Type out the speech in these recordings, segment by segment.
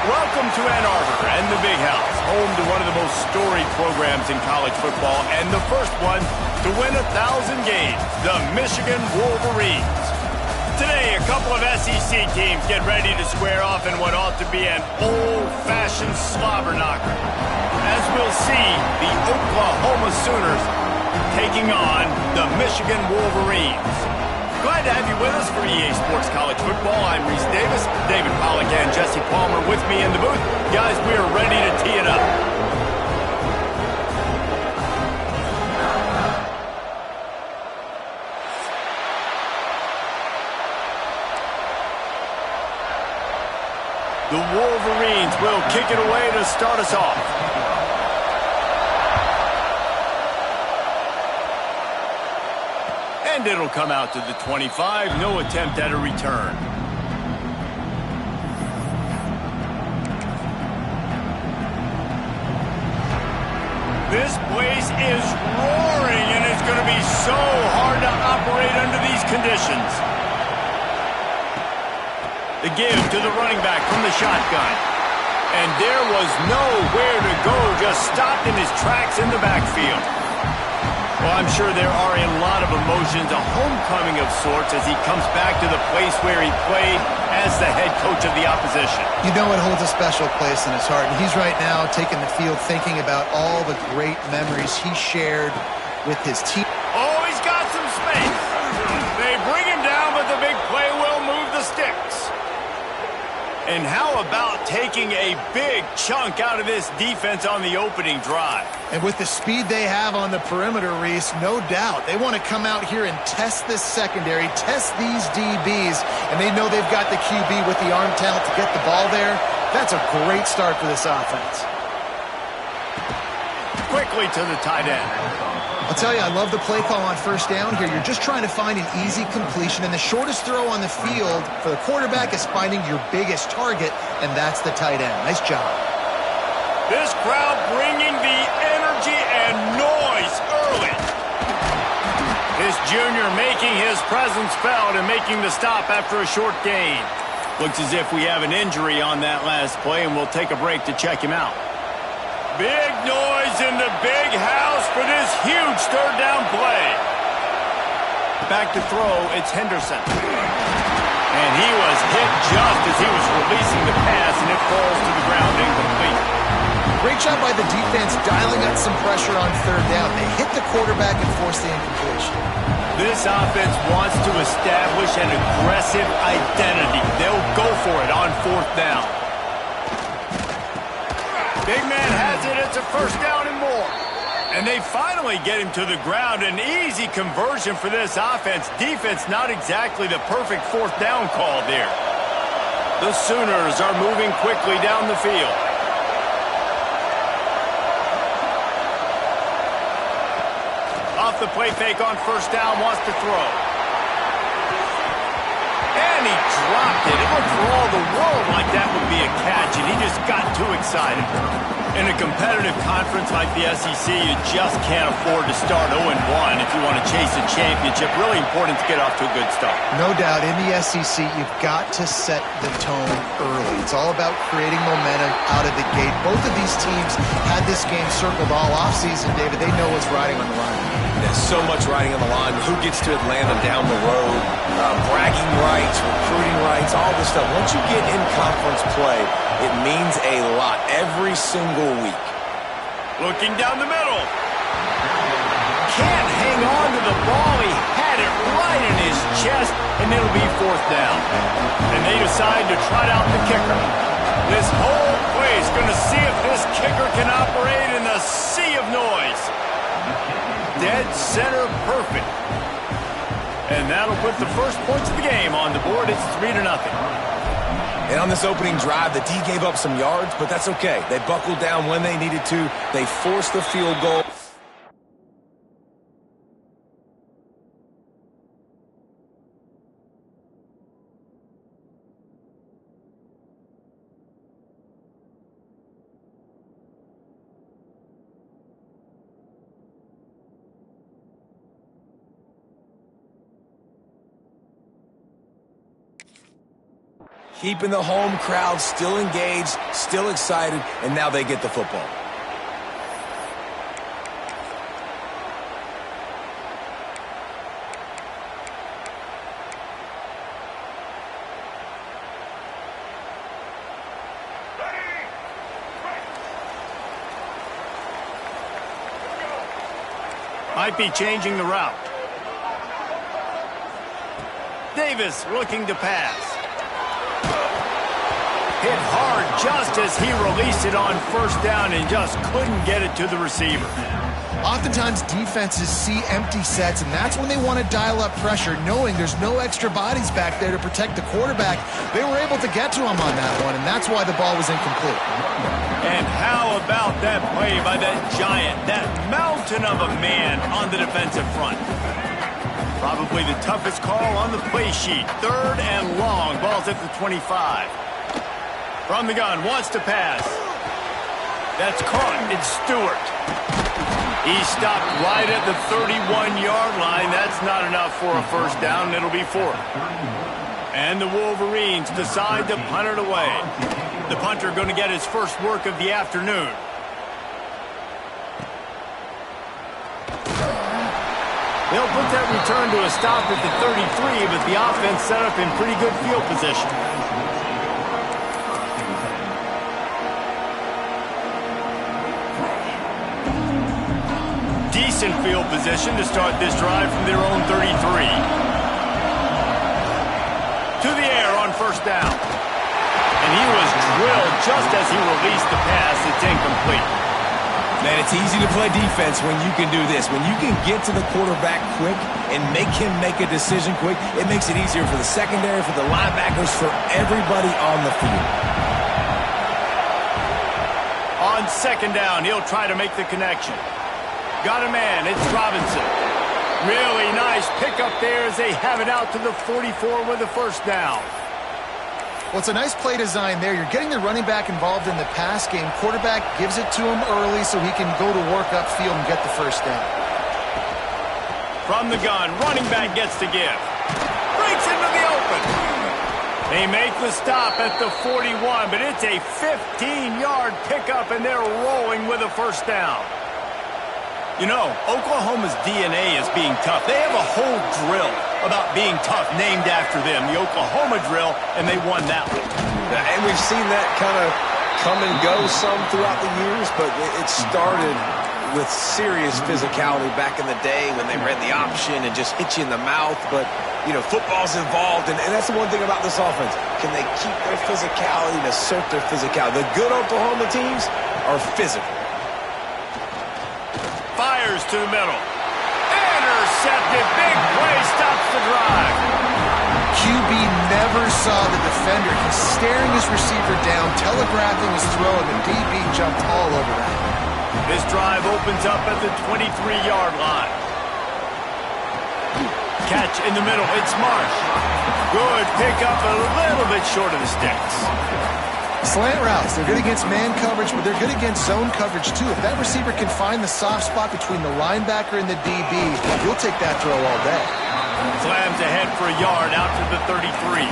Welcome to Ann Arbor and the Big House, home to one of the most storied programs in college football and the first one to win 1,000 games, the Michigan Wolverines. Today, a couple of SEC teams get ready to square off in what ought to be an old-fashioned slobber knocker. As we'll see, the Oklahoma Sooners taking on the Michigan Wolverines. Glad to have you with us for EA Sports College Football. I'm Reese Davis, David Pollack, and Jesse Palmer with me in the booth. Guys, we are ready to tee it up. The Wolverines will kick it away to start us off. And it'll come out to the 25. No attempt at a return. This place is roaring, and it's going to be so hard to operate under these conditions. The give to the running back from the shotgun. And there was nowhere to go, just stopped in his tracks in the backfield. Well, I'm sure there are a lot of emotions, a homecoming of sorts as he comes back to the place where he played as the head coach of the opposition. You know it holds a special place in his heart, and he's right now taking the field thinking about all the great memories he shared with his team. Oh, he's got some space. They bring him down, but the big play will move the sticks. And how about taking a big chunk out of this defense on the opening drive? And with the speed they have on the perimeter, Reese, no doubt, they want to come out here and test this secondary, test these DBs, and they know they've got the QB with the arm talent to get the ball there. That's a great start for this offense. Quickly to the tight end. I'll tell you, I love the play call on first down here. You're just trying to find an easy completion, and the shortest throw on the field for the quarterback is finding your biggest target, and that's the tight end. Nice job. This crowd bringing the energy and noise early. This junior making his presence felt and making the stop after a short gain. Looks as if we have an injury on that last play, and we'll take a break to check him out. Big noise in the big house for this huge third down play. Back to throw, it's Henderson. And he was hit just as he was releasing the pass, and it falls to the ground incomplete. Great job by the defense dialing up some pressure on third down. They hit the quarterback and forced the incompletion. This offense wants to establish an aggressive identity. They'll go for it on fourth down. Big man has it. It's a first down and more. And they finally get him to the ground. An easy conversion for this offense. Defense not exactly the perfect fourth down call there. The Sooners are moving quickly down the field. Off the play fake on first down, wants to throw. And he dropped it. It looked for all the world like that would be a catch, and he just got too excited. In a competitive conference like the SEC, you just can't afford to start 0-1 if you want to chase a championship. Really important to get off to a good start. No doubt, in the SEC, you've got to set the tone early. It's all about creating momentum out of the gate. Both of these teams had this game circled all offseason, David. They know what's riding on the line. There's so much riding on the line. Who gets to Atlanta down the road? Bragging rights, recruiting rights, all this stuff. Once you get in conference play, it means a lot every single week. Looking down the middle. Can't hang on to the ball. He had it right in his chest, and it'll be fourth down. And they decide to trot out the kicker. This whole place going to see if this kicker can operate in the sea of noise. Dead center perfect. And that'll put the first points of the game on the board. It's 3-0. And on this opening drive, the D gave up some yards, but that's okay. They buckled down when they needed to. They forced the field goal. keeping the home crowd still engaged, still excited, and now they get the football. Might be changing the route. Davis looking to pass. Hit hard just as he released it on first down and just couldn't get it to the receiver. Oftentimes defenses see empty sets, and that's when they want to dial up pressure, knowing there's no extra bodies back there to protect the quarterback. They were able to get to him on that one, and that's why the ball was incomplete. And how about that play by that giant, that mountain of a man on the defensive front? Probably the toughest call on the play sheet. 3rd and long. Ball's at the 25. From the gun, wants to pass. That's caught. It's Stewart. He stopped right at the 31-yard line. That's not enough for a first down. It'll be 4th. And the Wolverines decide to punt it away. The punter going to get his first work of the afternoon. They'll put that return to a stop at the 33, but the offense set up in pretty good field position. Decent field position to start this drive from their own 33. To the air on first down. And he was drilled just as he released the pass. It's incomplete. Man, it's easy to play defense when you can do this. When you can get to the quarterback quick and make him make a decision quick, it makes it easier for the secondary, for the linebackers, for everybody on the field. On second down, he'll try to make the connection. Got a man. It's Robinson. Really nice pickup there as they have it out to the 44 with a first down. Well, it's a nice play design there. You're getting the running back involved in the pass game. Quarterback gives it to him early so he can go to work upfield and get the first down. From the gun, running back gets to give. Breaks into the open. They make the stop at the 41, but it's a 15-yard pickup, and they're rolling with a first down. You know, Oklahoma's DNA is being tough. They have a whole drill about being tough named after them, the Oklahoma drill, and they won that one. And we've seen that kind of come and go some throughout the years, but it started with serious physicality back in the day when they ran the option and just hit you in the mouth. But, you know, football's involved, and that's the one thing about this offense. Can they keep their physicality and assert their physicality? The good Oklahoma teams are physical. Fires to the middle. Intercepted. Big play. Stops the drive. QB never saw the defender. He's staring his receiver down, telegraphing his throw, and the DB jumped all over that. This drive opens up at the 23-yard line. Catch in the middle. It's Marsh. Good pickup, a little bit short of the sticks. Slant routes, they're good against man coverage, but they're good against zone coverage too. If that receiver can find the soft spot between the linebacker and the DB, you'll take that throw all day. Slams ahead for a yard out to the 33.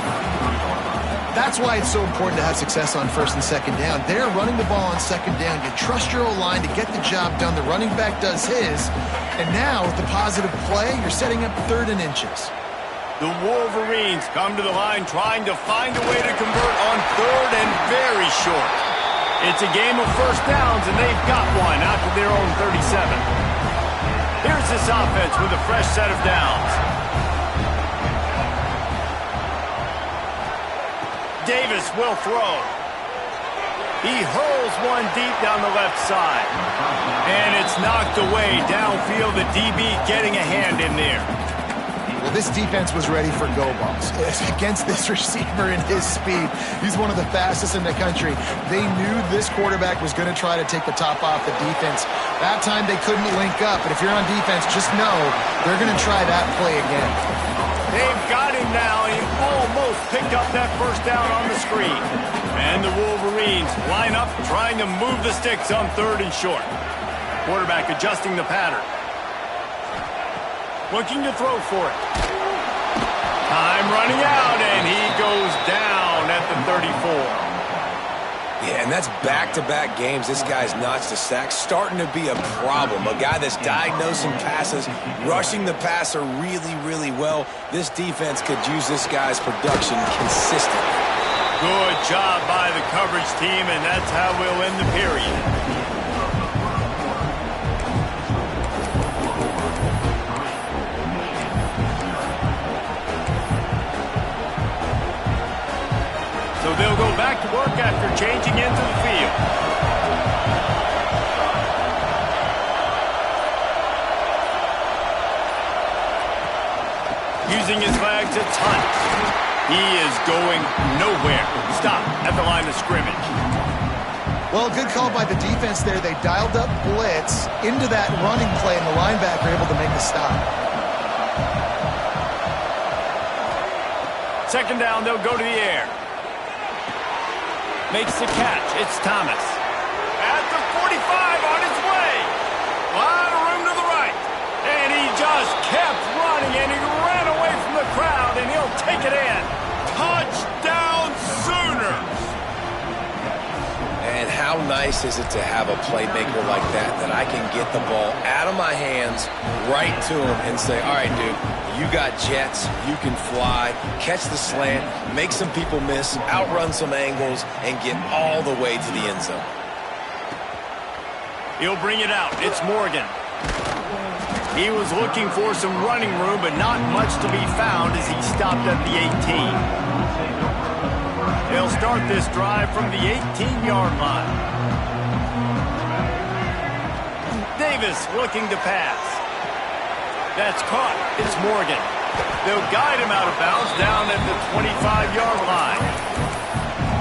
That's why it's so important to have success on first and second down. They're running the ball on second down. You trust your O-line to get the job done. The running back does his. And now, with the positive play, you're setting up 3rd and inches. The Wolverines come to the line trying to find a way to convert on 3rd and very short. It's a game of first downs, and they've got one out to their own 37. Here's this offense with a fresh set of downs. Davis will throw. He hurls one deep down the left side. And it's knocked away downfield. The DB getting a hand in there. Well, this defense was ready for go balls. Against this receiver and his speed, he's one of the fastest in the country. They knew this quarterback was going to try to take the top off the defense. That time they couldn't link up, but if you're on defense, just know they're going to try that play again. They've got him now. He almost picked up that first down on the screen. And the Wolverines line up trying to move the sticks on 3rd and short. Quarterback adjusting the pattern. Looking to throw for it. Time running out, and he goes down at the 34. Yeah, and that's back-to-back games. This guy's notched a sack, starting to be a problem. A guy that's diagnosing passes, rushing the passer really, really well. This defense could use this guy's production consistently. Good job by the coverage team, and that's how we'll end the period. So they'll go back to work after changing into the field. Using his legs, it's Hunt. He is going nowhere. Stop at the line of scrimmage. Well, good call by the defense there. They dialed up blitz into that running play, and the linebacker able to make the stop. Second down, they'll go to the air. Makes the catch. It's Thomas. At the 45 on his way. A lot of room to the right. And he just kept running, and he ran away from the crowd, and he'll take it in. Touchdown Sooners! And how nice is it to have a playmaker like that I can get the ball out of my hands right to him and say, all right, dude, you got jets, you can fly, catch the slant, make some people miss, outrun some angles, and get all the way to the end zone. He'll bring it out. It's Morgan. He was looking for some running room, but not much to be found as he stopped at the 18. They'll start this drive from the 18-yard line. Davis looking to pass. That's caught. It's Morgan. They'll guide him out of bounds down at the 25-yard line.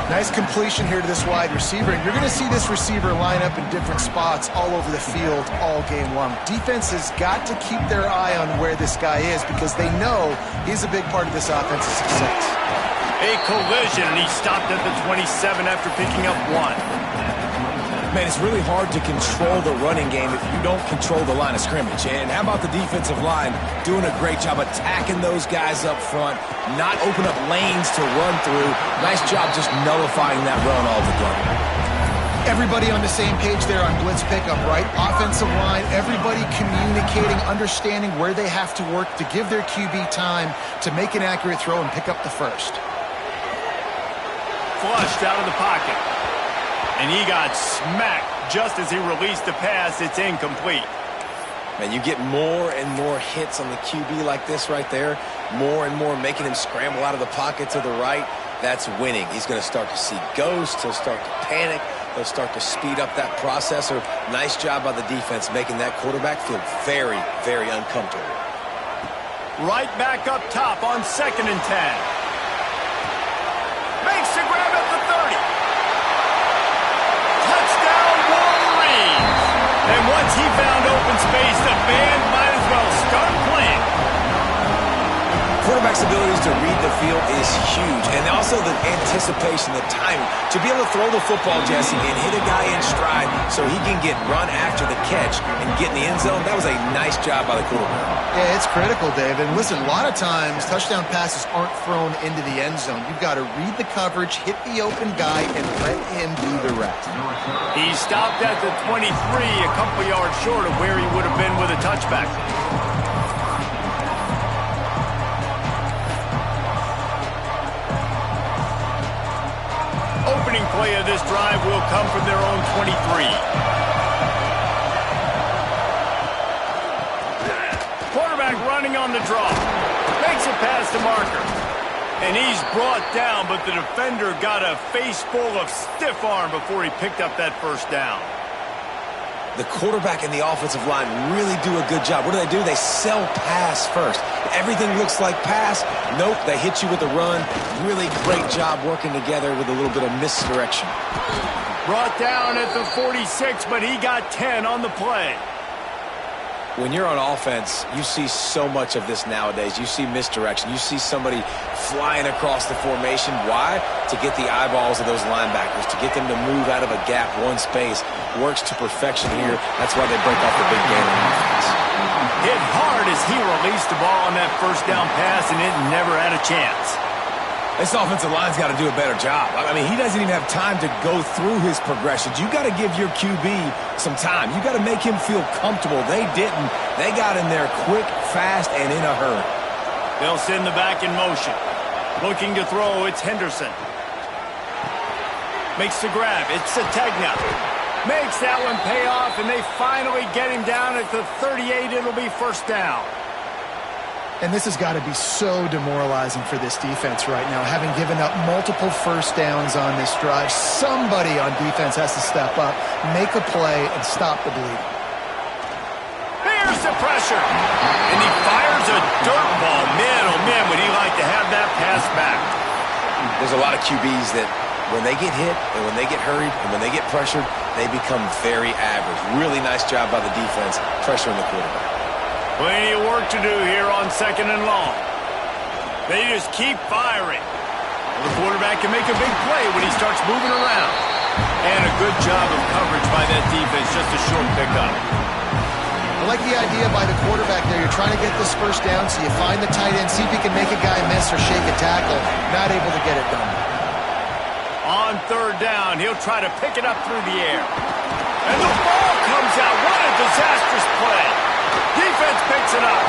Nice completion here to this wide receiver, and you're going to see this receiver line up in different spots all over the field all game long. Defense has got to keep their eye on where this guy is because they know he's a big part of this offense's success. A collision, and he stopped at the 27 after picking up one. Man, it's really hard to control the running game if you don't control the line of scrimmage. And how about the defensive line doing a great job attacking those guys up front, not open up lanes to run through. Nice job just nullifying that run altogether. Everybody on the same page there on blitz pickup, right? Offensive line, everybody communicating, understanding where they have to work to give their QB time to make an accurate throw and pick up the first. Flushed out of the pocket. And he got smacked just as he released the pass. It's incomplete. Man, you get more and more hits on the QB like this right there. More and more making him scramble out of the pocket to the right. That's winning. He's going to start to see ghosts. He'll start to panic. He'll start to speed up that processor. Nice job by the defense making that quarterback feel very, very uncomfortable. Right back up top on 2nd and 10. Makes the grab at the 30. Touchdown Wolverines. And once he found open space, the band might as well start playing. Quarterback's abilities to read the field is huge. And also the anticipation, the timing. To be able to throw the football, Jesse, and hit a guy in stride so he can get run after the catch and get in the end zone, that was a nice job by the quarterback. Yeah, it's critical, David. And listen, a lot of times touchdown passes aren't thrown into the end zone. You've got to read the coverage, hit the open guy, and let him do the rest. He stopped at the 23, a couple yards short of where he would have been with a touchback. Opening play of this drive will come from their own 23. Quarterback running on the draw. Makes it past the marker. And he's brought down, but the defender got a face full of stiff arm before he picked up that first down. The quarterback and the offensive line really do a good job. What do? They sell pass first. Everything looks like pass. Nope, they hit you with a run. Really great job working together with a little bit of misdirection. Brought down at the 46, but he got 10 on the play. When you're on offense, you see so much of this nowadays. You see misdirection. You see somebody flying across the formation. Why? To get the eyeballs of those linebackers, to get them to move out of a gap one space. Works to perfection here. That's why they break off the big game on offense. Hit hard as he released the ball on that first down pass, and it never had a chance. This offensive line's got to do a better job. I mean, he doesn't even have time to go through his progressions. You got to give your QB some time. You got to make him feel comfortable. They didn't. They got in there quick, fast, and in a hurry. They'll send the back in motion. Looking to throw, it's Henderson. Makes the grab, it's Sategna. Makes that one pay off, and they finally get him down at the 38. It'll be first down. And this has got to be so demoralizing for this defense right now, having given up multiple first downs on this drive. Somebody on defense has to step up, make a play, and stop the bleeding. Here's the pressure. And he fires a dirt ball. Man, oh man, would he like to have that pass back. There's a lot of QBs that when they get hit and when they get hurried and when they get pressured, they become very average. Really nice job by the defense pressuring the quarterback. Plenty of work to do here on 2nd and long. They just keep firing. The quarterback can make a big play when he starts moving around. And a good job of coverage by that defense, just a short pickup. I like the idea by the quarterback there. You're trying to get this first down, so you find the tight end, see if he can make a guy miss or shake a tackle. Not able to get it done. On 3rd down, he'll try to pick it up through the air. And the ball comes out. What a disastrous play. Defense picks it up.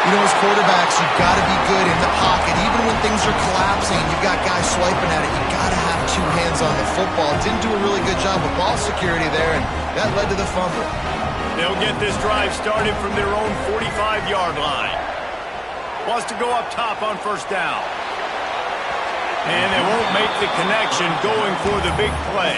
You know, as quarterbacks, you've got to be good in the pocket. Even when things are collapsing, you've got guys swiping at it. You've got to have two hands on the football. Didn't do a really good job with ball security there, and that led to the fumble. They'll get this drive started from their own 45-yard line. Wants to go up top on 1st down. And they won't make the connection going for the big play.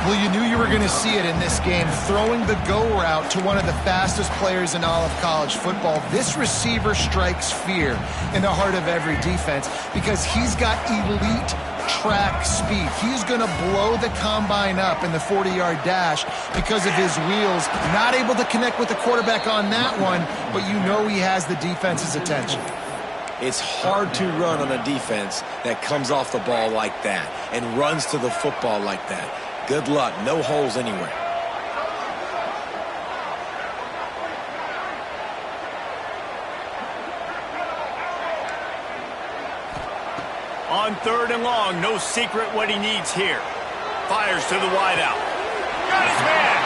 Well, you knew you were going to see it in this game, throwing the go route to one of the fastest players in all of college football. This receiver strikes fear in the heart of every defense because he's got elite track speed. He's going to blow the combine up in the 40-yard dash because of his wheels. Not able to connect with the quarterback on that one, but you know he has the defense's attention. It's hard to run on a defense that comes off the ball like that and runs to the football like that. Good luck. No holes anywhere. On 3rd and long, no secret what he needs here. Fires to the wideout. Got his man.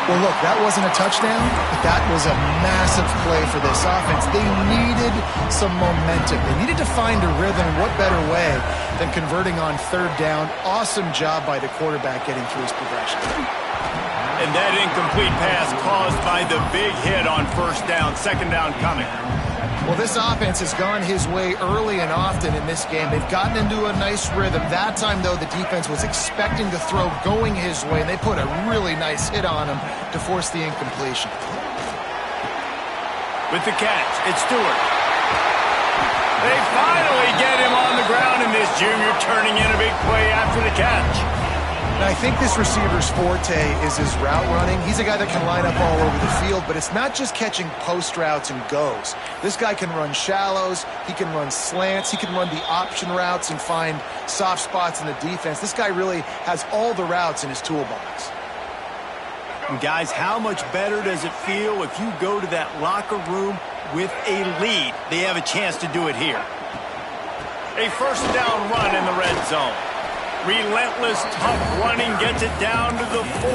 Well, look, that wasn't a touchdown, but that was a massive play for this offense. They needed some momentum. They needed to find a rhythm. What better way than converting on 3rd down? Awesome job by the quarterback getting through his progression. And that incomplete pass caused by the big hit on 1st down. 2nd down coming. Well, this offense has gone his way early and often in this game. They've gotten into a nice rhythm. That time, though, the defense was expecting the throw going his way, and they put a really nice hit on him to force the incompletion. With the catch, it's Stewart. They finally get him on the ground, and this junior turning in a big play after the catch. Now, I think this receiver's forte is his route running. He's a guy that can line up all over the field, but it's not just catching post routes and goes. This guy can run shallows, he can run slants, he can run the option routes and find soft spots in the defense. This guy really has all the routes in his toolbox. And guys, how much better does it feel if you go to that locker room with a lead? They have a chance to do it here. A 1st down run in the red zone. Relentless, tough running gets it down to the 4.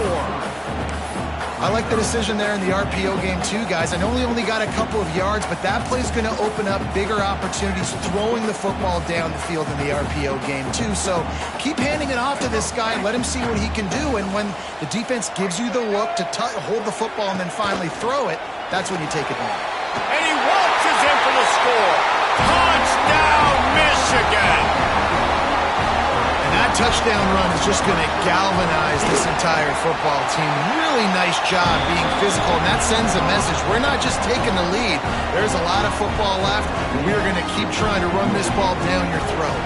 I like the decision there in the RPO game too, guys. I know he only got a couple of yards, but that play's going to open up bigger opportunities throwing the football down the field in the RPO game too. So keep handing it off to this guy and let him see what he can do. And when the defense gives you the look to hold the football and then finally throw it, that's when you take advantage. And he waltzes in for the score. Touchdown, Michigan! That touchdown run is just going to galvanize this entire football team. Really nice job being physical, and that sends a message. We're not just taking the lead. There's a lot of football left, and we're going to keep trying to run this ball down your throat.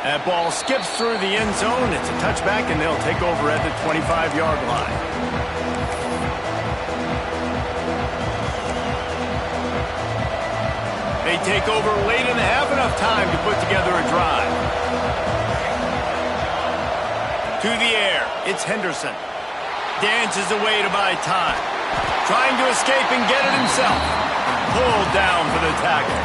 That ball skips through the end zone. It's a touchback, and they'll take over at the 25-yard line. They take over late in the half, enough time to put together a drive. To the air, it's Henderson. Dances away to buy time. Trying to escape and get it himself. Pulled down for the tackle.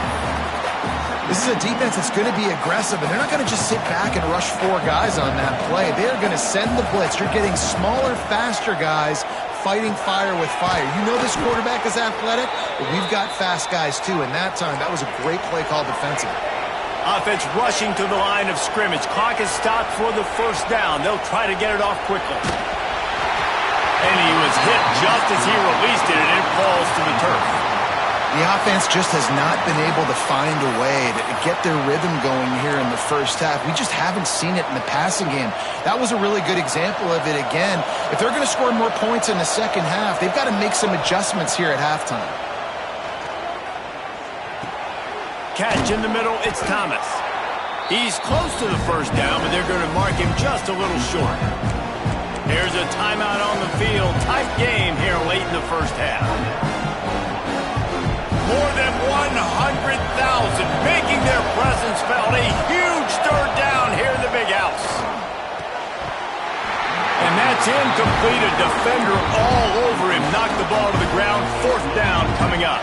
This is a defense that's going to be aggressive, and they're not going to just sit back and rush 4 guys on that play. They're going to send the blitz. You're getting smaller, faster guys fighting fire with fire. You know this quarterback is athletic, but we've got fast guys too, and that time, that was a great play call defensively. Offense rushing to the line of scrimmage. Clock is stopped for the first down. They'll try to get it off quickly. And he was hit just as he released it, and it falls to the turf. The offense just has not been able to find a way to get their rhythm going here in the first half. We just haven't seen it in the passing game. That was a really good example of it again. If they're going to score more points in the second half, they've got to make some adjustments here at halftime. Catch in the middle, it's Thomas. He's close to the first down, but they're going to mark him just a little short. Here's a timeout on the field. Tight game here late in the first half. More than 100,000 making their presence felt. A huge third down here in the big house. And that's incomplete. A defender all over him. Knocked the ball to the ground. Fourth down coming up.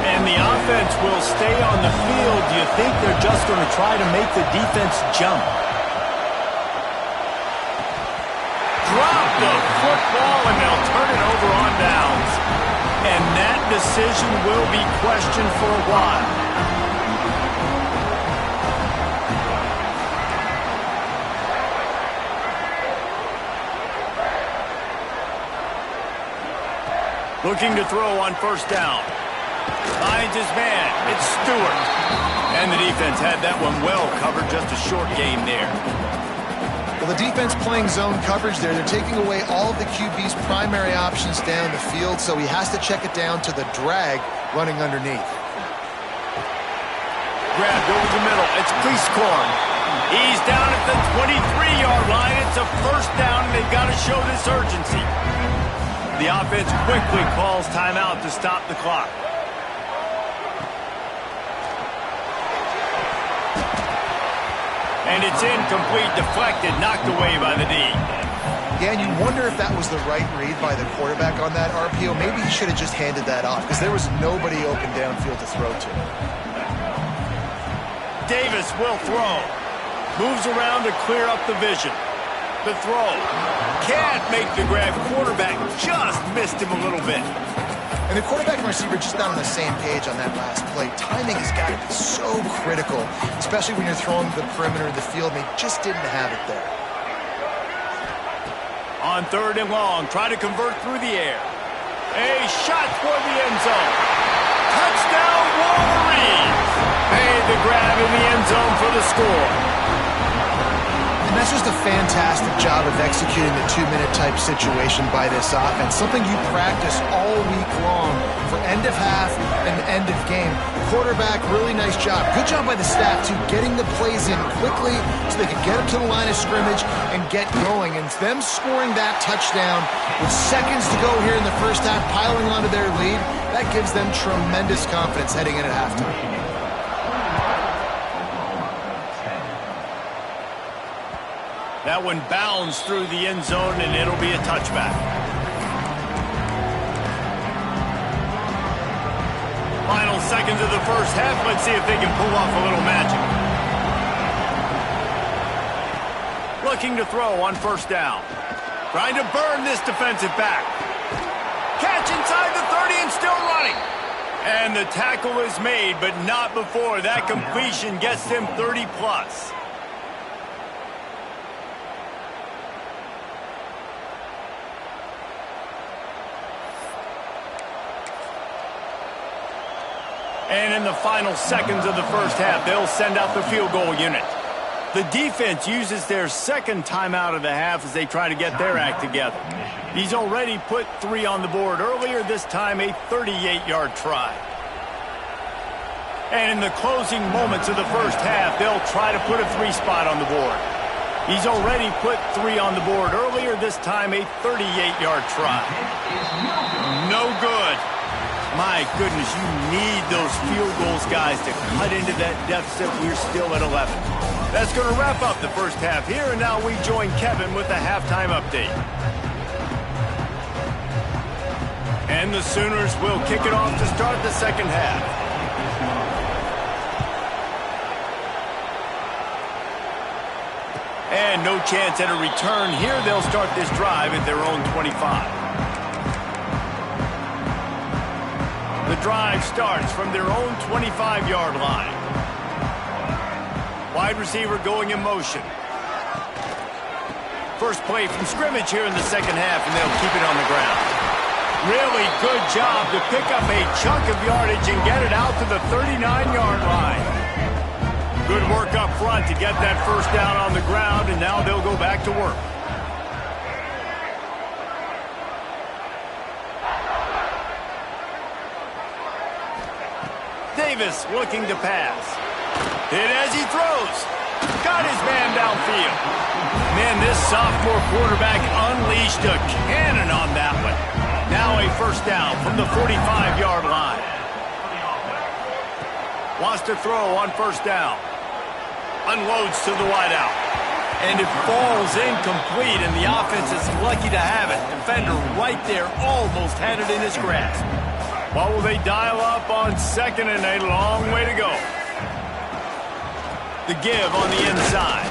And the offense will stay on the field. Do you think they're just going to try to make the defense jump? Drop the football, and they'll turn it over on downs. And that decision will be questioned for a while. Looking to throw on first down. Finds his man. It's Stewart. And the defense had that one well covered. Just a short game there. Well, the defense playing zone coverage there. They're taking away all of the QB's primary options down the field, so he has to check it down to the drag running underneath. Grabbed over the middle. It's Cleescorn. He's down at the 23-yard line. It's a first down, and they've got to show this urgency. The offense quickly calls timeout to stop the clock. And it's incomplete, deflected, knocked away by the D. Yeah, and you wonder if that was the right read by the quarterback on that RPO. Maybe he should have just handed that off because there was nobody open downfield to throw to. Davis will throw. Moves around to clear up the vision. The throw. Can't make the grab. Quarterback just missed him a little bit. And the quarterback and receiver just not on the same page on that last play. Timing has got to be so critical, especially when you're throwing the perimeter of the field, and they just didn't have it there. On third and long, try to convert through the air. A shot toward the end zone. Touchdown, Wolverines! Made the grab in the end zone for the score. And that's just a fantastic job of executing the 2-minute type situation by this offense. Something you practice all week long for end of half and end of game. Quarterback, really nice job. Good job by the staff, too, getting the plays in quickly so they could get up to the line of scrimmage and get going. And them scoring that touchdown with seconds to go here in the first half, piling onto their lead, that gives them tremendous confidence heading in at halftime. That one bounds through the end zone, and it'll be a touchback. Final seconds of the first half. Let's see if they can pull off a little magic. Looking to throw on first down. Trying to burn this defensive back. Catch inside the 30 and still running. And the tackle is made, but not before that completion gets them 30-plus. And in the final seconds of the first half, they'll send out the field goal unit. The defense uses their second timeout of the half as they try to get their act together. He's already put 3 on the board earlier, this time a 38-yard try. And in the closing moments of the first half, they'll try to put a 3 spot on the board. He's already put 3 on the board earlier, this time a 38-yard try. No good. My goodness, you need those field goals, guys, to cut into that deficit. We're still at 11. That's going to wrap up the first half here, and now we join Kevin with the halftime update. And the Sooners will kick it off to start the second half. And no chance at a return here. They'll start this drive at their own 25. The drive starts from their own 25-yard line. Wide receiver going in motion. First play from scrimmage here in the second half, and they'll keep it on the ground. Really good job to pick up a chunk of yardage and get it out to the 39-yard line. Good work up front to get that first down on the ground, and now they'll go back to work. Davis looking to pass. Hit as he throws. Got his man downfield. Man, this sophomore quarterback unleashed a cannon on that one. Now a first down from the 45-yard line. Wants to throw on first down. Unloads to the wideout. And it falls incomplete, and the offense is lucky to have it. Defender right there almost had it in his grasp. What will they dial up on second, and a long way to go. The give on the inside.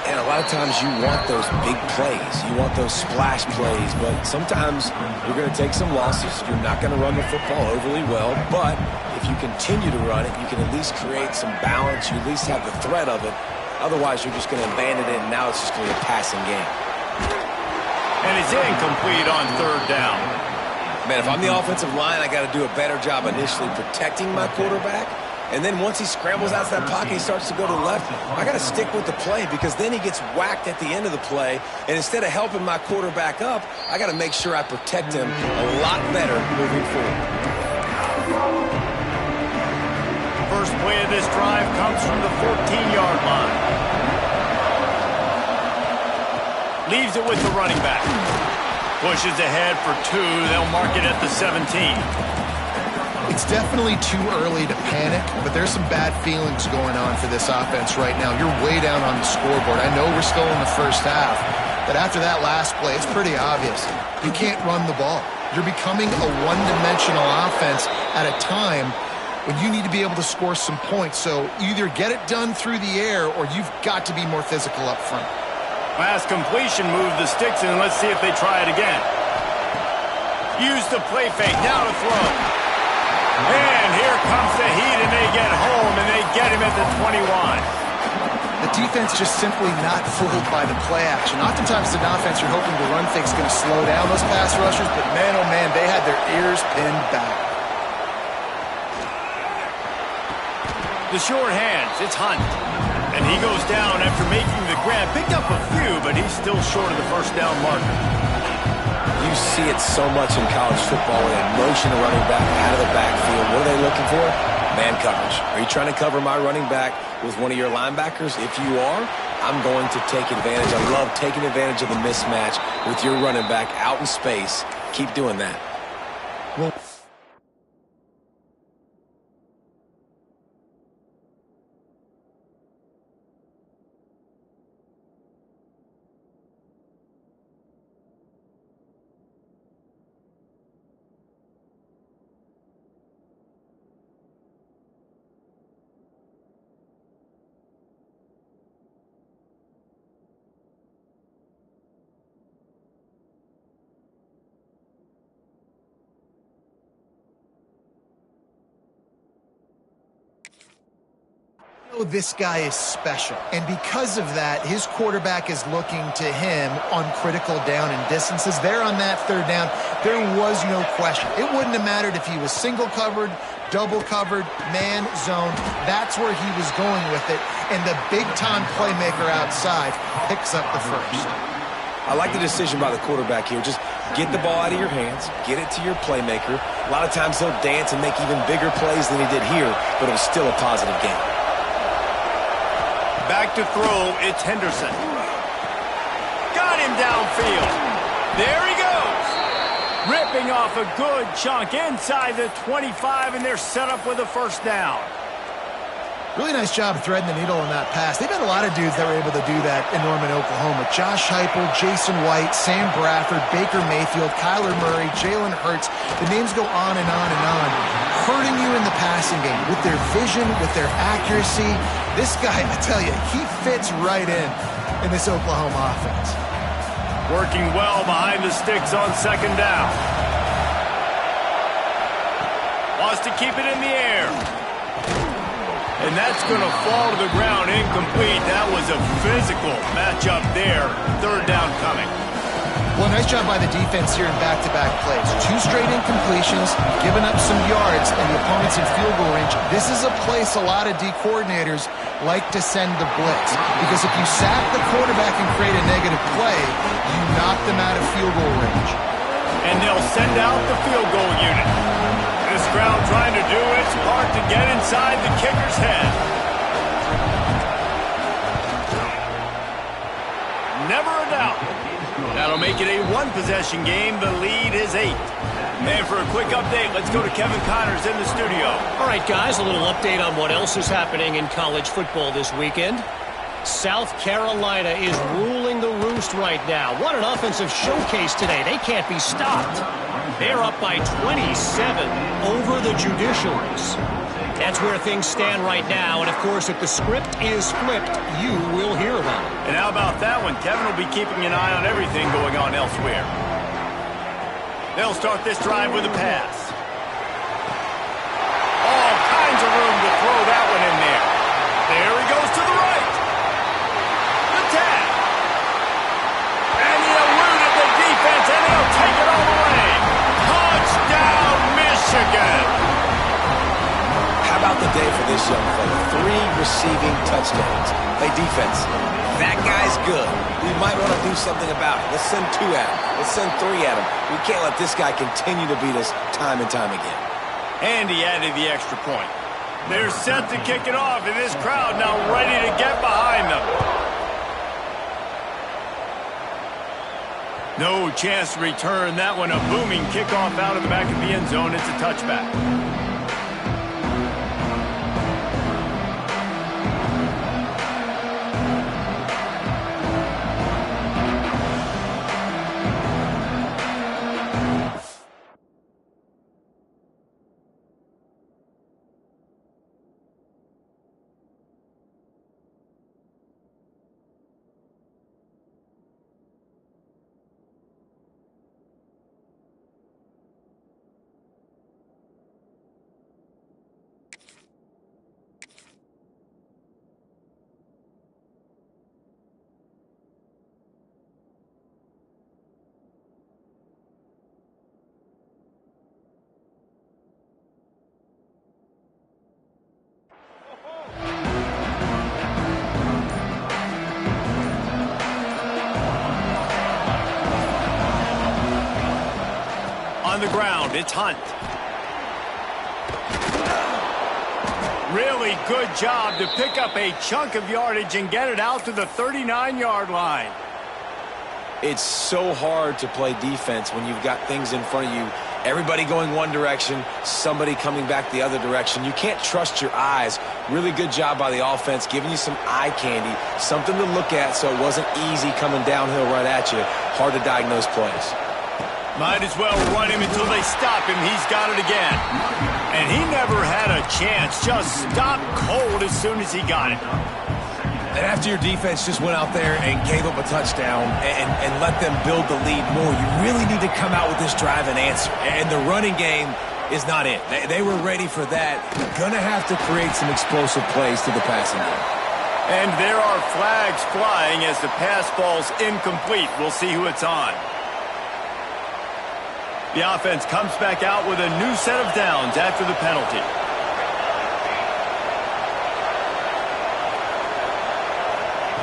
And a lot of times you want those big plays. You want those splash plays. But sometimes you're going to take some losses. You're not going to run the football overly well. But if you continue to run it, you can at least create some balance. You at least have the threat of it. Otherwise, you're just going to abandon it, and now it's just going to be a passing game. And it's incomplete on third down. Man, if I'm the offensive line, I got to do a better job initially protecting my quarterback. And then once he scrambles out of that pocket, he starts to go to the left. I got to stick with the play because then he gets whacked at the end of the play. And instead of helping my quarterback up, I got to make sure I protect him a lot better moving forward. First play of this drive comes from the 14-yard line. Leaves it with the running back. Pushes ahead for two. They'll mark it at the 17. It's definitely too early to panic, but there's some bad feelings going on for this offense right now. You're way down on the scoreboard. I know we're still in the first half, but after that last play, it's pretty obvious. You can't run the ball. You're becoming a one-dimensional offense at a time when you need to be able to score some points. So either get it done through the air or you've got to be more physical up front. Last completion, move the sticks, and let's see if they try it again. Use the play fake, now to throw. And here comes the heat, and they get home, and they get him at the 21. The defense just simply not fooled by the play action. Oftentimes, as an offense, you're hoping the run fake's going to slow down those pass rushers, but man, oh man, they had their ears pinned back. The short hands, it's Hunt. And he goes down after making the grab. Picked up a few, but he's still short of the first down marker. You see it so much in college football when they motion a running back out of the backfield. What are they looking for? Man coverage. Are you trying to cover my running back with one of your linebackers? If you are, I'm going to take advantage. I love taking advantage of the mismatch with your running back out in space. Keep doing that. Well, this guy is special, and because of that, his quarterback is looking to him on critical down and distances. There on that third down, there was no question. It wouldn't have mattered if he was single covered, double covered, man, zone. That's where he was going with it, and the big-time playmaker outside picks up the first. I like the decision by the quarterback here. Just get the ball out of your hands, get it to your playmaker. A lot of times he'll dance and make even bigger plays than he did here, but it was still a positive game. Back to throw, it's Henderson. Got him downfield. There he goes. Ripping off a good chunk inside the 25, and they're set up with a first down. Really nice job threading the needle on that pass. They've had a lot of dudes that were able to do that in Norman, Oklahoma. Josh Heupel, Jason White, Sam Bradford, Baker Mayfield, Kyler Murray, Jalen Hurts. The names go on and on and on. Hurting you in the passing game with their vision, with their accuracy. This guy, I tell you, he fits right in this Oklahoma offense. Working well behind the sticks on second down. Wants to keep it in the air. And that's going to fall to the ground incomplete. That was a physical matchup there. Third down coming. Well, nice job by the defense here in back-to-back plays. 2 straight incompletions, giving up some yards, and the opponent's in field goal range. This is a place a lot of D coordinators like to send the blitz. Because if you sack the quarterback and create a negative play, you knock them out of field goal range. And they'll send out the field goal unit. This crowd trying to do its part to get inside the kicker's head. Never a doubt. That'll make it a one-possession game. The lead is 8. And for a quick update, let's go to Kevin Connors in the studio. All right, guys, a little update on what else is happening in college football this weekend. South Carolina is ruling the roost right now. What an offensive showcase today. They can't be stopped. They're up by 27 over the Judiciaries. That's where things stand right now. And, of course, if the script is flipped, you will hear about it. And how about that one? Kevin will be keeping an eye on everything going on elsewhere. They'll start this drive with a pass. All kinds of room to throw that one in there. There he goes to the right. The tag. And he eluded the defense, and he'll take it all the way. Touchdown, Michigan. How about the day for this young fella? 3 receiving touchdowns. Hey, defense, that guy's good. We might want to do something about it. Let's send 2 at him. Let's send 3 at him. We can't let this guy continue to beat us time and time again. And he added the extra point. They're set to kick it off, and this crowd now ready to get behind them. No chance to return that one. A booming kickoff out of the back of the end zone. It's a touchback. On the ground, it's Hunt. Really good job to pick up a chunk of yardage and get it out to the 39-yard line. It's so hard to play defense when you've got things in front of you. Everybody going one direction, somebody coming back the other direction. You can't trust your eyes. Really good job by the offense, giving you some eye candy, something to look at so it wasn't easy coming downhill right at you. Hard to diagnose plays. Might as well run him until they stop him. He's got it again. And he never had a chance. Just stopped cold as soon as he got it. And after your defense just went out there and gave up a touchdown and let them build the lead more, you really need to come out with this drive and answer. And the running game is not it. They were ready for that. You're going to have to create some explosive plays to the passing game. And there are flags flying as the pass falls incomplete. We'll see who it's on. The offense comes back out with a new set of downs after the penalty.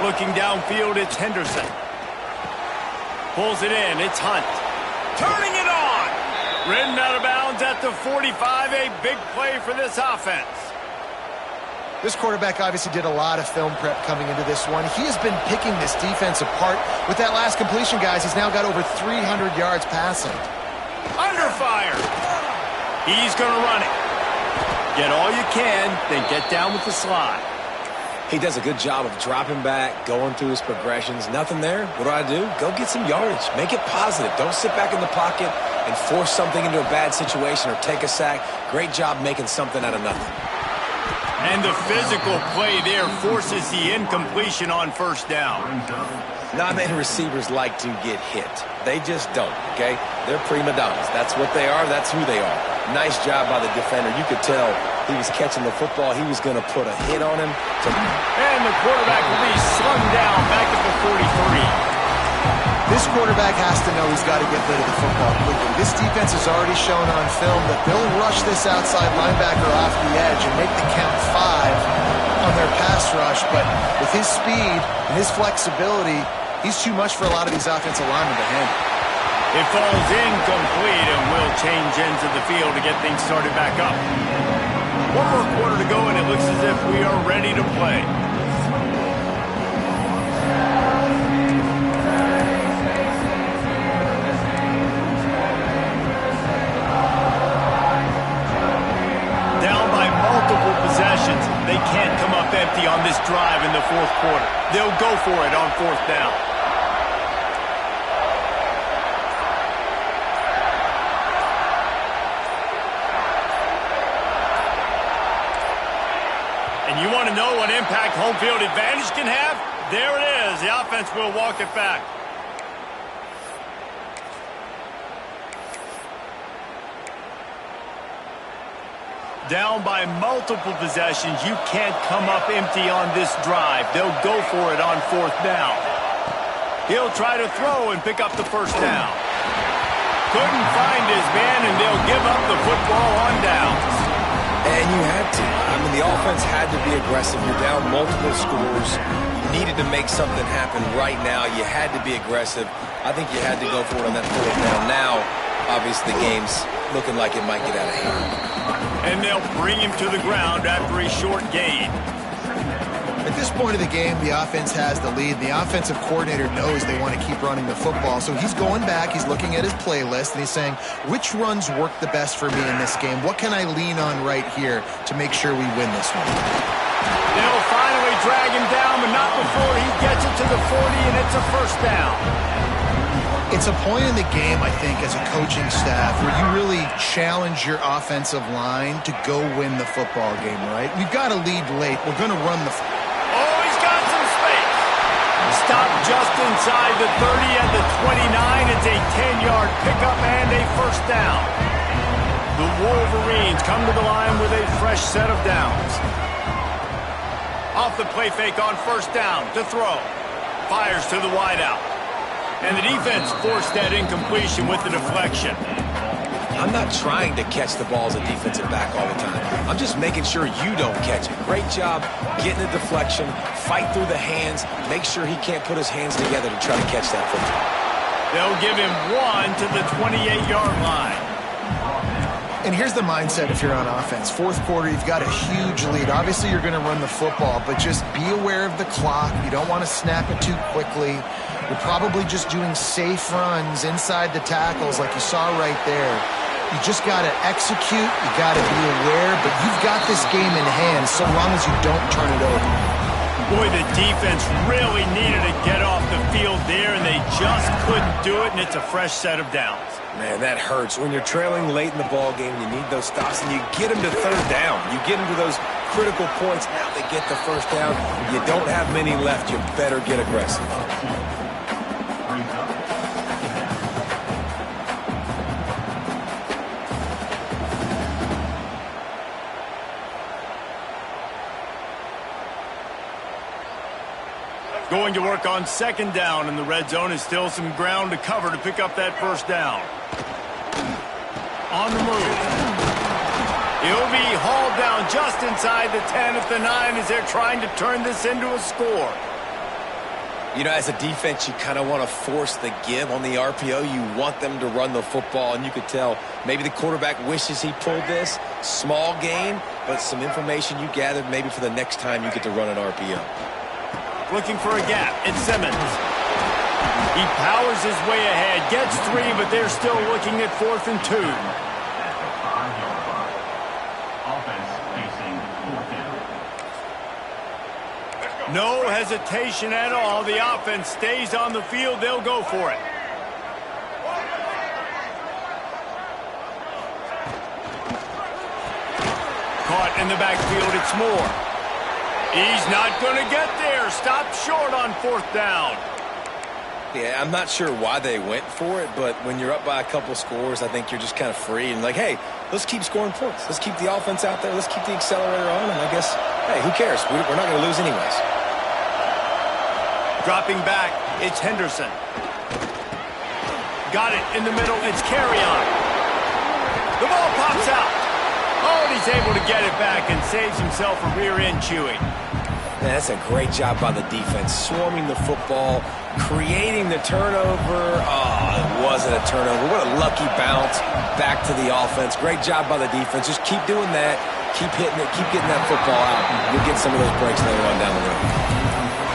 Looking downfield, it's Henderson. Pulls it in, it's Hunt. Turning it on! Ridden out of bounds at the 45, a big play for this offense. This quarterback obviously did a lot of film prep coming into this one. He has been picking this defense apart. With that last completion, guys, he's now got over 300 yards passing. Under fire. He's going to run it. Get all you can, then get down with the slide. He does a good job of dropping back, going through his progressions. Nothing there. What do? Go get some yardage. Make it positive. Don't sit back in the pocket and force something into a bad situation or take a sack. Great job making something out of nothing. And the physical play there forces the incompletion on first down. Not many receivers like to get hit. They just don't, okay? They're prima donnas. That's what they are. That's who they are. Nice job by the defender. You could tell he was catching the football. He was going to put a hit on him. And the quarterback will be slung down back at the 43. This quarterback has to know he's got to get rid of the football quickly. This defense has already shown on film that they'll rush this outside linebacker off the edge and make the count 5 on their pass rush. But with his speed and his flexibility, he's too much for a lot of these offensive linemen to handle. It falls incomplete and will change ends of the field to get things started back up. One more quarter to go, and it looks as if we are ready to play. Down by multiple possessions. They can't come up empty on this drive in the fourth quarter. They'll go for it on fourth down. And you want to know what impact home field advantage can have? There it is. The offense will walk it back. Down by multiple possessions. You can't come up empty on this drive. They'll go for it on fourth down. He'll try to throw and pick up the first down. Couldn't find his man, and they'll give up the football on downs. And you had to. I mean, the offense had to be aggressive. You're down multiple scores. You needed to make something happen right now. You had to be aggressive. I think you had to go for it on that fourth down. Now, obviously, the game's looking like it might get out of hand. And they'll bring him to the ground after a short gain. At this point of the game, the offense has the lead. The offensive coordinator knows they want to keep running the football. So he's going back, he's looking at his playlist, and he's saying, which runs work the best for me in this game? What can I lean on right here to make sure we win this one? They'll finally drag him down, but not before he gets it to the 40, and it's a first down. It's a point in the game, I think, as a coaching staff, where you really challenge your offensive line to go win the football game, right? We've got to lead late. We're going to run the... Oh, he's got some space. Stopped just inside the 30 at the 29. It's a 10-yard pickup and a first down. The Wolverines come to the line with a fresh set of downs. Off the play fake on first down to throw. Fires to the wideout. And the defense forced that incompletion with the deflection. I'm not trying to catch the ball as a defensive back all the time. I'm just making sure you don't catch it. Great job getting the deflection, fight through the hands, make sure he can't put his hands together to try to catch that football. They'll give him 1 to the 28-yard line. And here's the mindset if you're on offense. Fourth quarter, you've got a huge lead. Obviously, you're going to run the football, but just be aware of the clock. You don't want to snap it too quickly. You're probably just doing safe runs inside the tackles like you saw right there. You just got to execute. You got to be aware, but you've got this game in hand so long as you don't turn it over. Boy, the defense really needed to get off the field there, and they just couldn't do it, and it's a fresh set of downs. Man, that hurts. When you're trailing late in the ball game, you need those stops, and you get them to third down. You get them to those critical points. Now they get the first down. You don't have many left. You better get aggressive. Going to work on second down, and the red zone is still some ground to cover to pick up that first down. On the move. He'll be hauled down just inside the 10 at the 9 as they're trying to turn this into a score. You know, as a defense, you kind of want to force the give on the RPO. You want them to run the football, and you could tell maybe the quarterback wishes he pulled this. Small gain, but some information you gathered maybe for the next time you get to run an RPO. Looking for a gap. It's Simmons. He powers his way ahead. Gets 3, but they're still looking at 4th and 2. No hesitation at all. The offense stays on the field. They'll go for it. Caught in the backfield. It's Moore. He's not going to get there. Stop short on 4th down. Yeah, I'm not sure why they went for it, but when you're up by a couple scores, I think you're just kind of free and like, hey, let's keep scoring points. Let's keep the offense out there. Let's keep the accelerator on, and I guess, hey, who cares? We're not going to lose anyways. Dropping back, it's Henderson. Got it in the middle. It's Carry-On. The ball pops out. Oh, and he's able to get it back and saves himself a rear end chewing. Man, that's a great job by the defense, swarming the football, creating the turnover. Oh, it wasn't a turnover. What a lucky bounce back to the offense. Great job by the defense. Just keep doing that. Keep hitting it. Keep getting that football out. You'll get some of those breaks later on down the road.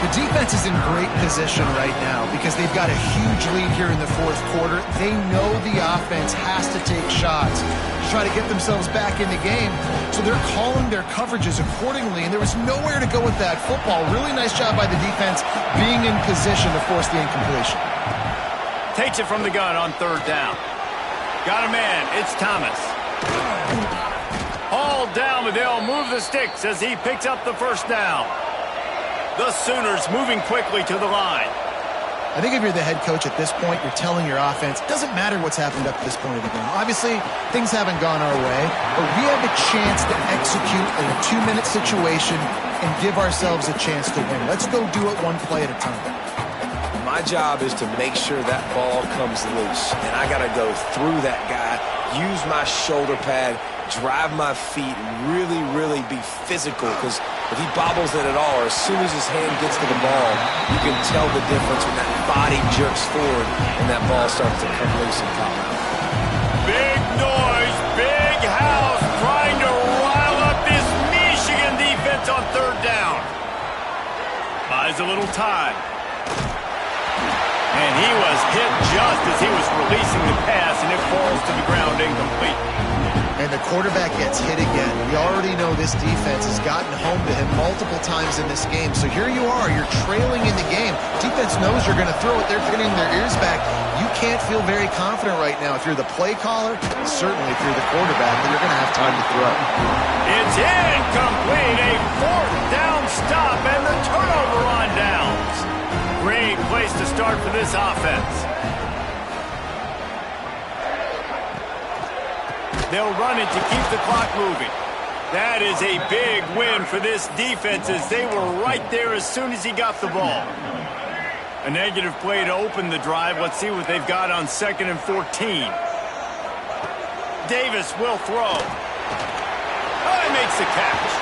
The defense is in great position right now because they've got a huge lead here in the 4th quarter. They know the offense has to take shots to try to get themselves back in the game. So they're calling their coverages accordingly, and there was nowhere to go with that football. Really nice job by the defense being in position to force the incompletion. Takes it from the gun on 3rd down. Got a man. It's Thomas. Hauled down, but they'll move the sticks as he picks up the 1st down. The Sooners moving quickly to the line. I think if you're the head coach at this point, you're telling your offense, it doesn't matter what's happened up to this point of the game. Obviously, things haven't gone our way, but we have a chance to execute in a 2-minute situation and give ourselves a chance to win. Let's go do it one play at a time. My job is to make sure that ball comes loose, and I got to go through that guy, use my shoulder pad, drive my feet, really, really be physical, because if he bobbles it at all, or as soon as his hand gets to the ball, you can tell the difference when that body jerks forward and that ball starts to come loose and pop out. Big noise, big house, trying to rile up this Michigan defense on 3rd down. Buys a little time. And he was hit just as he was releasing the pass, and it falls to the ground incomplete. And the quarterback gets hit again. We already know this defense has gotten home to him multiple times in this game. So here you are, you're trailing in the game. Defense knows you're going to throw it. They're getting their ears back. You can't feel very confident right now if you're the play caller, and certainly if you're the quarterback, that you're going to have time to throw. It's incomplete. A 4th down stop and the turnover on downs. Great place to start for this offense. They'll run it to keep the clock moving. That is a big win for this defense as they were right there as soon as he got the ball. A negative play to open the drive. Let's see what they've got on 2nd and 14. Davis will throw. Oh, he makes the catch.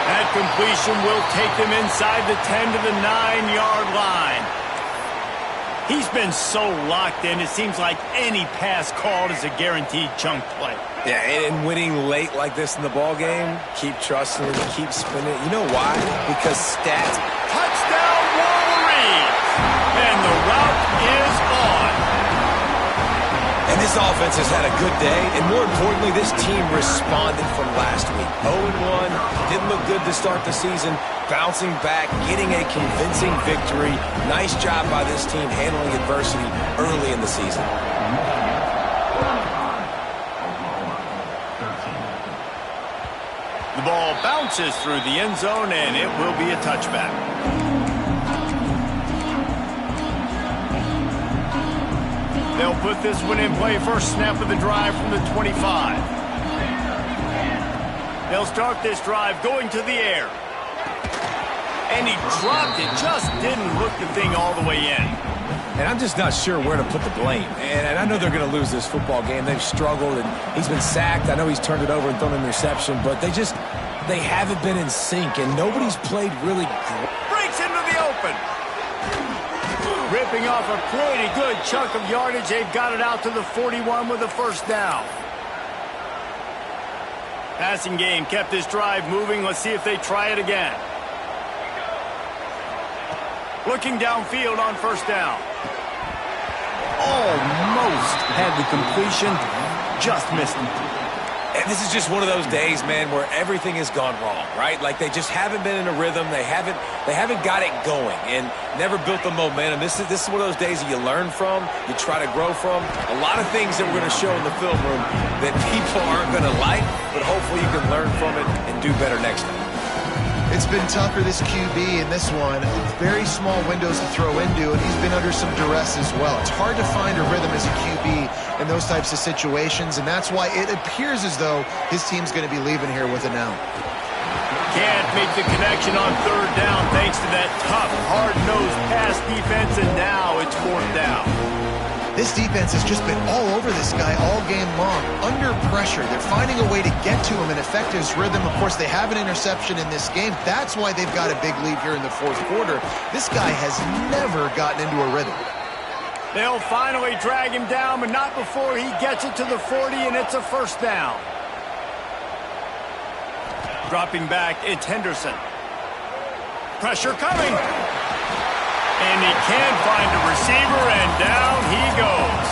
That completion will take them inside the 10 to the 9-yard line. He's been so locked in, it seems like any pass called is a guaranteed chunk play. Yeah, and winning late like this in the ball game, keep trusting it, keep spinning. You know why? Because stats. Touchdown Wolverines! And the route is on. And this offense has had a good day, and more importantly, this team responded from last week. 0-1, didn't look good to start the season, bouncing back, getting a convincing victory. Nice job by this team handling adversity early in the season. The ball bounces through the end zone, and it will be a touchback. They'll put this one in play. First snap of the drive from the 25. They'll start this drive going to the air. And he dropped it. Just didn't hook the thing all the way in. And I'm just not sure where to put the blame. And I know they're going to lose this football game. They've struggled, and he's been sacked. I know he's turned it over and thrown an interception, but they haven't been in sync, and nobody's played really great. Breaks into the open. Ripping off a pretty good chunk of yardage. They've got it out to the 41 with a first down. Passing game kept this drive moving. Let's see if they try it again. Looking downfield on first down. Almost had the completion. Just missed it. And this is just one of those days, man, where everything has gone wrong, right? Like they just haven't been in a rhythm. They haven't got it going and never built the momentum. This is one of those days that you learn from, you try to grow from. A lot of things that we're going to show in the film room that people aren't going to like, but hopefully you can learn from it and do better next time. It's been tough for this QB in this one. Very small windows to throw into, and he's been under some duress as well. It's hard to find a rhythm as a QB in those types of situations, and that's why it appears as though his team's going to be leaving here with an L. Can't make the connection on third down thanks to that tough, hard-nosed pass defense, and now it's fourth down. This defense has just been all over this guy all game long, under pressure. They're finding a way to get to him and affect his rhythm. Of course, they have an interception in this game. That's why they've got a big lead here in the fourth quarter. This guy has never gotten into a rhythm. They'll finally drag him down, but not before he gets it to the 40, and it's a first down. Dropping back, it's Henderson. Pressure coming. And he can't find a receiver, and down he goes.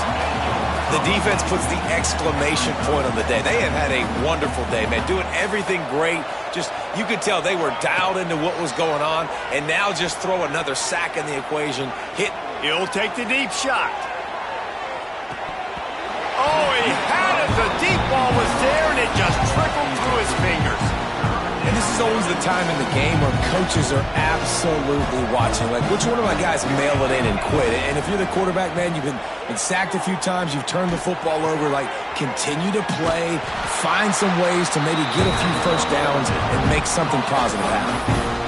The defense puts the exclamation point on the day. They have had a wonderful day, man, doing everything great. Just, you could tell they were dialed into what was going on, and now just throw another sack in the equation. He'll take the deep shot. Oh, he had it. The deep ball was there, and it just trickled through his fingers. And this is always the time in the game where coaches are absolutely watching. Like, which one of my guys mail it in and quit? And if you're the quarterback, man, you've been sacked a few times, you've turned the football over, like, continue to play, find some ways to maybe get a few first downs and make something positive happen.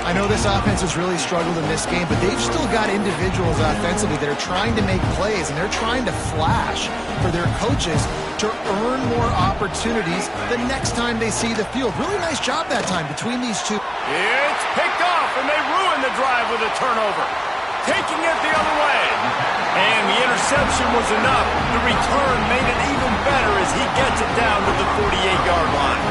I know this offense has really struggled in this game, but they've still got individuals offensively that are trying to make plays, and they're trying to flash for their coaches to earn more opportunities the next time they see the field. Really nice job that time between these two. It's picked off, and they ruin the drive with a turnover. Taking it the other way. And the interception was enough. The return made it even better as he gets it down to the 48-yard line.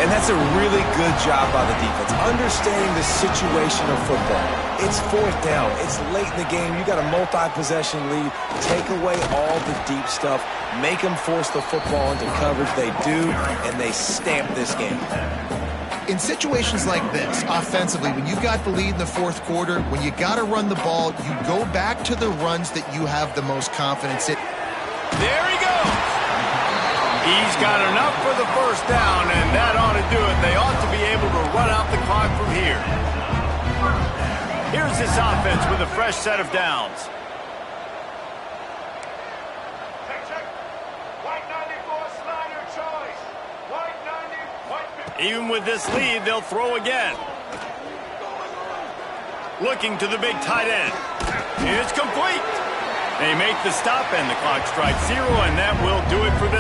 And that's a really good job by the defense, understanding the situation of football. It's fourth down. It's late in the game. You got a multi-possession lead. Take away all the deep stuff. Make them force the football into coverage. They do, and they stamp this game. In situations like this, offensively, when you've got the lead in the fourth quarter, when you got to run the ball, you go back to the runs that you have the most confidence in. There he goes. He's got enough for the first down, and that ought to do it. They ought to be able to run out the clock from here. Here's this offense with a fresh set of downs. Check. White 94, Snyder choice. White 90, white 50. Even with this lead, they'll throw again. Looking to the big tight end. It's complete. They make the stop, and the clock strikes 0, and that will do it for this.